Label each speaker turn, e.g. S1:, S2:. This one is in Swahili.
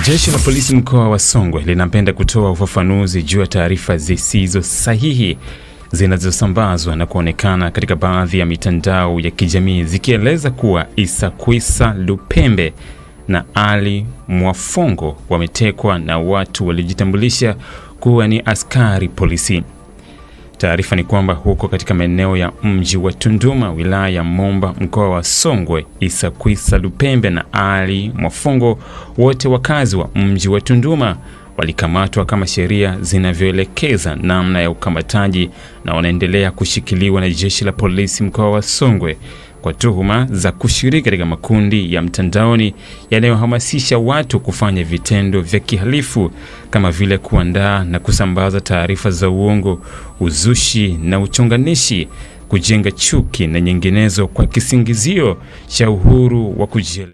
S1: Jeshi la polisi mkoa wa Songwe linapenda kutoa ufafanuzi juu ya taarifa zisizo sahihi zinazosambazwa na kuonekana katika baadhi ya mitandao ya kijamii zikieleza kuwa Isakwisa Lupembe na Ali Mwafongo wametekwa na watu waliojitambulisha kuwa ni askari polisi. Taarifa ni kwamba huko katika maeneo ya mji wa Tunduma, wilaya ya Momba, mkoa wa Songwe, Isakwisa Lupembe na Ali Mwafongo, wote wakazi wa mji wa Tunduma, walikamatwa kama sheria zinavyoelekeza namna ya ukamataji na wanaendelea kushikiliwa na jeshi la polisi mkoa wa Songwe kwa tuhuma za kushiriki katika makundi ya mtandaoni yanayohamasisha watu kufanya vitendo vya kihalifu kama vile kuandaa na kusambaza taarifa za uongo, uzushi na uchonganishi, kujenga chuki na nyinginezo kwa kisingizio cha uhuru wa kujieleza.